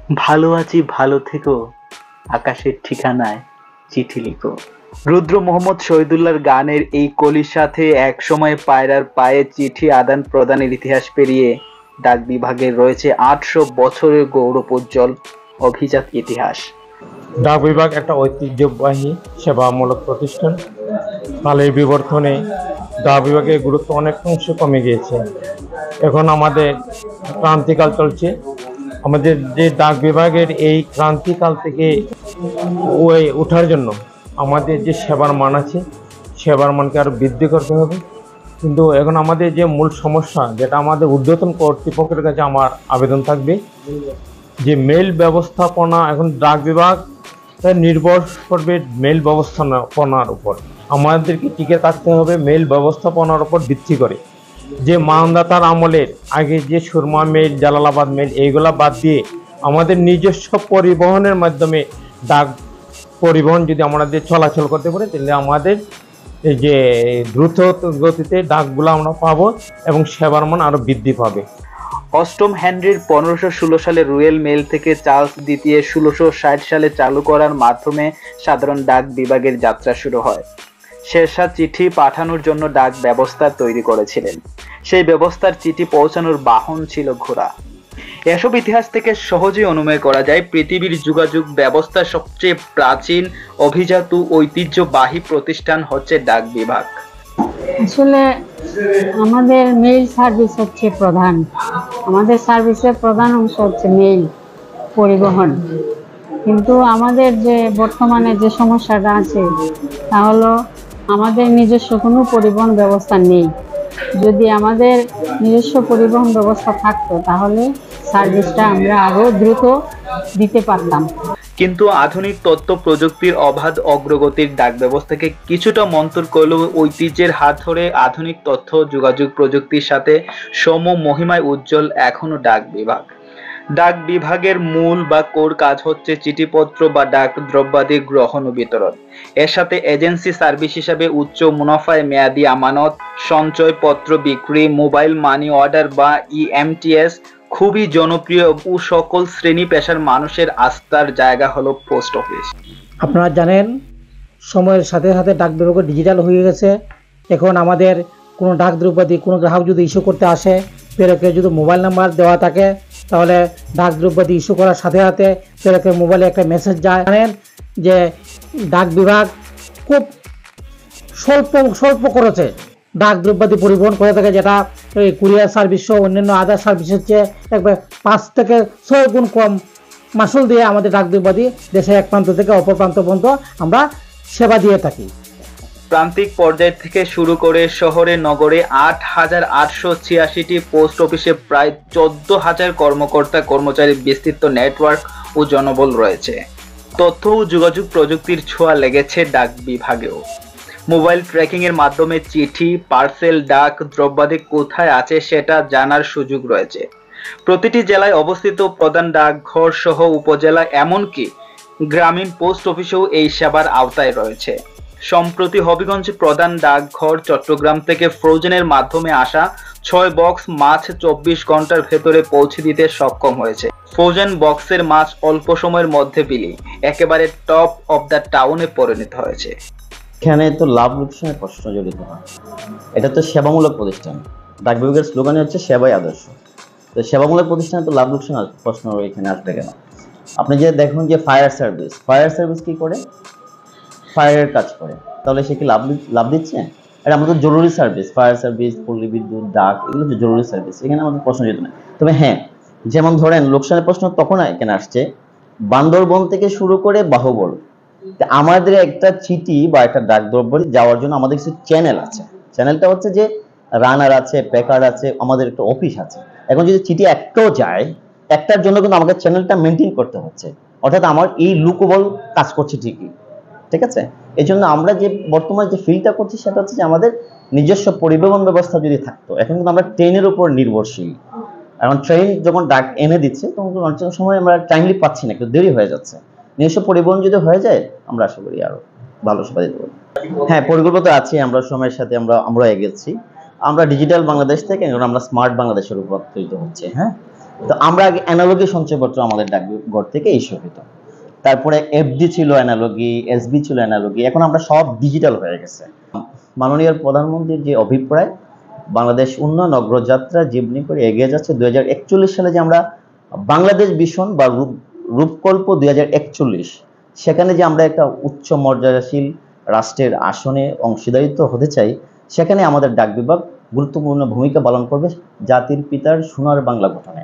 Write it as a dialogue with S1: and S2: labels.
S1: ভালো আছি, ভালো থেকো, আকাশের ঠিকানায় চিঠি লিখো। রুদ্র মোহাম্মদ শহীদুল্লাহর গানের এই কলির সাথে একসময় পায়রার পায়ে চিঠি আদান প্রদানের ইতিহাস পেরিয়ে ডাক বিভাগের রয়েছে ৮০০ বছরের গৌরবোজ্জ্বল অভিজাত ইতিহাস।
S2: ডাক বিভাগ একটা ঐতিহ্যবাহী সেবামূলক প্রতিষ্ঠান। কালের বিবর্তনে ডাক বিভাগের গুরুত্ব অনেক অংশে কমে গিয়েছে। এখন আমাদের ক্রান্তিকাল চলছে। আমাদের যে ডাক বিভাগের এই ক্রান্তিকাল থেকে ওঠার জন্য আমাদের যে সেবার মান আছে, সেবার মানকে আরও বৃদ্ধি করতে হবে। কিন্তু এখন আমাদের যে মূল সমস্যা, যেটা আমাদের ঊর্ধ্বতন কর্তৃপক্ষের কাছে আমার আবেদন থাকবে, যে মেইল ব্যবস্থাপনা, এখন ডাক বিভাগ নির্ভর করবে মেইল ব্যবস্থাপনার উপর। আমাদেরকে টিকে থাকতে হবে মেইল ব্যবস্থাপনার উপর ভিত্তি করে। যে মানদাতার আমলের আগে যে সুরমা মেইল, জালালাবাদ মেইল, এইগুলা বাদ দিয়ে আমাদের নিজস্ব পরিবহনের মাধ্যমে ডাক পরিবহন যদি আমাদের চলাচল করতে পারে, তাহলে আমাদের এই যে দ্রুত গতিতে ডাকগুলো আমরা পাবো এবং সেবার মান আরো বৃদ্ধি পাবে।
S1: অষ্টম হেনরির 1516 সালে রয়্যাল মেইল থেকে চার্লস দ্বিতীয় 1660 সালে চালু করার মাধ্যমে সাধারণ ডাক বিভাগের যাত্রা শুরু হয়। শেরশাহ চিঠি পাঠানোর জন্য ডাক ব্যবস্থা তৈরি করেছিলেন। সেই ব্যবস্থার চিঠি পৌঁছানোর বাহন ছিল ঘোড়া। এসব ইতিহাস থেকে সহজেই অনুমেয় করা যায় পৃথিবীর যোগাযোগ ব্যবস্থার সবচেয়ে প্রাচীন, অভিজাত ও ঐতিহ্যবাহী প্রতিষ্ঠান হচ্ছে ডাক বিভাগ।
S3: আসলে আমাদের মেইল সার্ভিস হচ্ছে প্রধান। আমাদের সার্ভিসের প্রধান অংশ হচ্ছে মেইল পরিবহন। কিন্তু আমাদের যে বর্তমানে যে সমস্যাটা আছে তা হলো আমাদের নিজস্ব কোনো পরিবহন ব্যবস্থা নেই। যদি আমাদের নিজস্ব পরিবহন ব্যবস্থা থাকতো তাহলে সার্ভিসটা আমরা আরো দ্রুত দিতে পারতাম।
S1: কিন্তু আধুনিক তথ্য প্রযুক্তির অবাধ অগ্রগতির ডাক ব্যবস্থাকে কিছুটা মন্থর করলেও ঐতিহ্যের হাত ধরে আধুনিক তথ্য যোগাযোগ প্রযুক্তির সাথে সম মহিমায় উজ্জ্বল এখনো ডাক বিভাগ। ডাক বিভাগের মূল বা কোর কাজ হচ্ছে চিঠিপত্র বা ডাক দ্রব্যাদি গ্রহণ ও বিতরণ। এর সাথে এজেন্সি সার্ভিস হিসাবে উচ্চ মুনাফায় মেয়াদি আমানত, সঞ্চয় পত্র বিক্রি, মোবাইল মানি অর্ডার বা ইএমটিএস খুবই জনপ্রিয় ও সকল শ্রেণী পেশার মানুষের আস্থার জায়গা হলো পোস্ট অফিস।
S4: আপনারা জানেন, সময়ের সাথে সাথে ডাক বিভাগ ডিজিটাল হয়ে গেছে। এখন আমাদের কোনো ডাক দ্রব্যাদি কোনো গ্রাহক যদি ইস্যু করতে আসে, প্রেরকের যদি মোবাইল নাম্বার দেওয়া থাকে তাহলে ডাক দ্রব্যাদি ইস্যু করার সাথে সাথে প্রেরকের মোবাইলে একটা মেসেজ যায়। জানেন যে ডাক বিভাগ খুব স্বল্প খরচে ডাক দ্রব্যাদি পরিবহন করে থাকে, যেটা এই কুরিয়ার সার্ভিস সহ অন্যান্য আদার সার্ভিসের চেয়ে একবার 5 থেকে 6 গুণ কম মাসুল দিয়ে আমাদের ডাক দ্রব্যাদি দেশের এক প্রান্ত থেকে অপর প্রান্ত পর্যন্ত আমরা সেবা দিয়ে থাকি।
S1: প্রান্তিক পর্যায় থেকে শুরু করে শহরে নগরে 8,886টি পোস্ট অফিসে প্রায় 14,000 কর্মকর্তা কর্মচারী বিস্তৃত নেটওয়ার্ক ও জনবল রয়েছে। তথ্য ও যোগাযোগ প্রযুক্তির ছোঁয়া লেগেছে ডাক বিভাগেও। মোবাইল ট্র্যাকিং এর মাধ্যমে চিঠি, পার্সেল, ডাক দ্রব্যাদি কোথায় আছে সেটা জানার সুযোগ রয়েছে। প্রতিটি জেলায় অবস্থিত প্রধান ডাকঘর সহ উপজেলা এমনকি গ্রামীণ পোস্ট অফিসেও এই সেবার আওতায় রয়েছে। সম্প্রতি হবিগঞ্জ প্রধান ডাকঘর চট্টগ্রাম থেকে ফ্রোজেনের মাধ্যমে আসা 6 বক্স মাছ 24 ঘন্টার ভেতরে পৌঁছে দিতে সক্ষম হয়েছে। ফ্রোজেন বক্সের মাছ অল্প সময়ের মধ্যে বিলি একেবারে টপ অফ দ্য টাউনে পরিণত হয়েছে।
S5: এখানে তো লাভ লোকসানের প্রশ্ন জড়িত না, এটা তো সেবামূলক প্রতিষ্ঠান। ডাক বিভাগের স্লোগানই হচ্ছে সেবাই আদর্শ। তো সেবামূলক প্রতিষ্ঠানে তো লাভ লোকসান প্রশ্ন এখানে আসবে কেন? আপনি যে দেখুন যে ফায়ার সার্ভিস কি করে? ফায়ারের কাজ করে, তাহলে সে কি লাভ দিচ্ছে? এটা আমাদের জরুরি সার্ভিস। ফায়ার সার্ভিস, পল্লী বিদ্যুৎ, ডাক, এগুলো যে জরুরি সার্ভিস, এখানে আমাদের প্রশ্ন যেত না। তবে হ্যাঁ, যেমন ধরেন লোকসানের প্রশ্ন তখন এখানে আসছে বান্দরবন থেকে শুরু করে বাহুবল। আমাদের একটা চিঠি বা একটা ডাক দ্রব্য যাওয়ার জন্য আমাদের কিছু চ্যানেল আছে। চ্যানেলটা হচ্ছে যে রানার আছে, প্যাকার আছে, আমাদের একটা অফিস আছে। এখন যদি চিঠি একটাও যায়, একটার জন্য কিন্তু আমাকে চ্যানেলটা মেনটেন করতে হচ্ছে। অর্থাৎ আমার এই লুকোবল কাজ করছে ঠিকই, ঠিক আছে। এই জন্য আমরা যে বর্তমানে যে ফিলটা করছি সেটা হচ্ছে যে আমাদের নিজস্ব পরিবহন ব্যবস্থা যদি থাকতো। এখন কিন্তু আমরা ট্রেনের উপর নির্ভরশীল। এখন ট্রেন যখন ডাক এনে দিচ্ছে তখন অনেক সময় আমরা টাইমলি পাচ্ছি না, একটু দেরি হয়ে যাচ্ছে। নিজস্ব পরিবহন যদি হয়ে যায় আমরা আশা করি আরো ভালো সেবা দিতে পারবো। হ্যাঁ, পরিকল্পনা আছে, আমরা সময়ের সাথে আমরা এগেছি। আমরা ডিজিটাল বাংলাদেশ থেকে আমরা স্মার্ট বাংলাদেশের রূপান্তরিত হচ্ছে। হ্যাঁ, তো আমরা আগে অ্যানালগি সঞ্চয়পত্র আমাদের ডাকঘর থেকে ইস্যু হতো, তারপরে এফডি ছিল অ্যানালগি, এসবি ছিল অ্যানালগি, এখন আমরা সব ডিজিটাল হয়ে গেছে। মাননীয় প্রধানমন্ত্রীর যে অভিপ্রায় বাংলাদেশ উন্নয়ন অগ্রযাত্রা জীবনী করে এগিয়ে যাচ্ছে 2041 সালে যে আমরা বাংলাদেশ ভিশন বা রূপকল্প 2041, সেখানে যে আমরা একটা উচ্চ মর্যাদাশীল রাষ্ট্রের আসনে অংশীদারিত্ব হতে চাই, সেখানে আমাদের ডাক বিভাগ গুরুত্বপূর্ণ ভূমিকা পালন করবে জাতির পিতার সোনার বাংলা গঠনে।